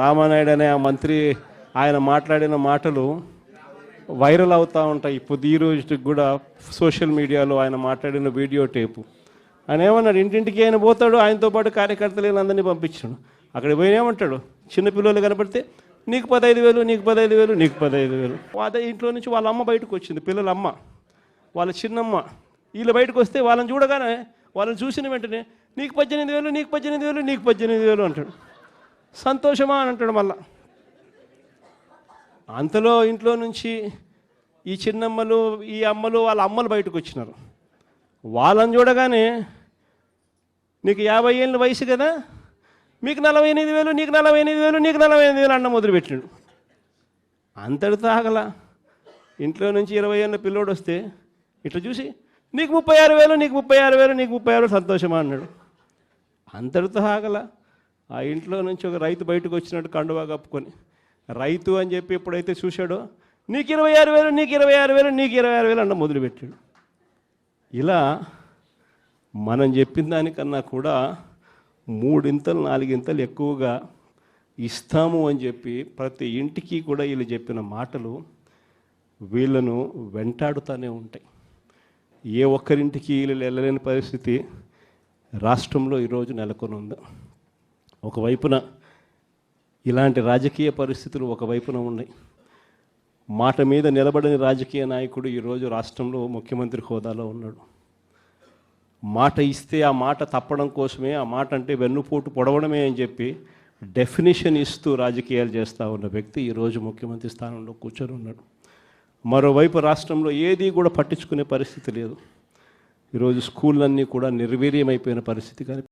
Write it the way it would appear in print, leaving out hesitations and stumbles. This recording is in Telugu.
రామానాయుడు అనే ఆ మంత్రి ఆయన మాట్లాడిన మాటలు వైరల్ అవుతూ ఉంటాయి. ఇప్పుడు ఈ రోజుకి కూడా సోషల్ మీడియాలో ఆయన మాట్లాడిన వీడియో టేపు. ఆయన ఏమన్నాడు, ఇంటింటికి ఆయన పోతాడు, ఆయనతో పాటు కార్యకర్తలు అందరినీ పంపించాడు. అక్కడికి పోయినేమంటాడు, చిన్నపిల్లలు కనపడితే నీకు 15,000, నీకు 15,000, నీకు 15,000. అదే ఇంట్లో నుంచి వాళ్ళ అమ్మ బయటకు వచ్చింది, పిల్లల అమ్మ, వాళ్ళ చిన్నమ్మ. వీళ్ళు బయటకు వస్తే వాళ్ళని చూడగానే, వాళ్ళని చూసిన వెంటనే నీకు 18,000, నీకు 18,000, నీకు 18,000 అంటాడు. సంతోషమా అని అంటాడు. మళ్ళా అంతలో ఇంట్లో నుంచి ఈ చిన్నమ్మలు, ఈ అమ్మలు, వాళ్ళ అమ్మలు బయటకు వచ్చినారు. వాళ్ళని చూడగానే నీకు 50 ఏళ్ళ వయసు కదా, మీకు 48,000, నీకు 48,000, నీకు 48,000 అన్న మొదలుపెట్టినాడు. అంతటితో ఆగల. ఇంట్లో నుంచి 20 ఏళ్ళ పిల్లోడు వస్తే ఇట్లా చూసి నీకు 36,000, నీకు 36,000, నీకు 36,000 సంతోషమా అన్నాడు. అంతటితో ఆగల. ఆ ఇంట్లో నుంచి ఒక రైతు బయటకు వచ్చినట్టు కండువా కప్పుకొని, రైతు అని చెప్పి ఎప్పుడైతే చూశాడో నీకు 26,000, నీకు 26,000, నీకు 26,000 అన్న మొదలుపెట్టాడు. ఇలా మనం చెప్పిన దానికన్నా కూడా 3 ఇంతలు 4 ఇంతలు ఎక్కువగా ఇస్తాము అని చెప్పి ప్రతి ఇంటికి కూడా వీళ్ళు చెప్పిన మాటలు వీళ్ళను వెంటాడుతూనే ఉంటాయి. ఏ ఒక్కరింటికి వీళ్ళు వెళ్ళలేని పరిస్థితి రాష్ట్రంలో ఈరోజు నెలకొని ఉంది. ఒకవైపున ఇలాంటి రాజకీయ పరిస్థితులు ఒకవైపున ఉన్నాయి. మాట మీద నిలబడని రాజకీయ నాయకుడు ఈరోజు రాష్ట్రంలో ముఖ్యమంత్రి హోదాలో ఉన్నాడు. మాట ఇస్తే ఆ మాట తప్పడం కోసమే, ఆ మాట అంటే వెన్నుపోటు పొడవడమే అని చెప్పి డెఫినేషన్ ఇస్తూ రాజకీయాలు చేస్తూ ఉన్న వ్యక్తి ఈరోజు ముఖ్యమంత్రి స్థానంలో కూర్చొని ఉన్నాడు. మరోవైపు రాష్ట్రంలో ఏది కూడా పట్టించుకునే పరిస్థితి లేదు. ఈరోజు స్కూళ్ళన్నీ కూడా నిర్వీర్యమైపోయిన పరిస్థితి కానీ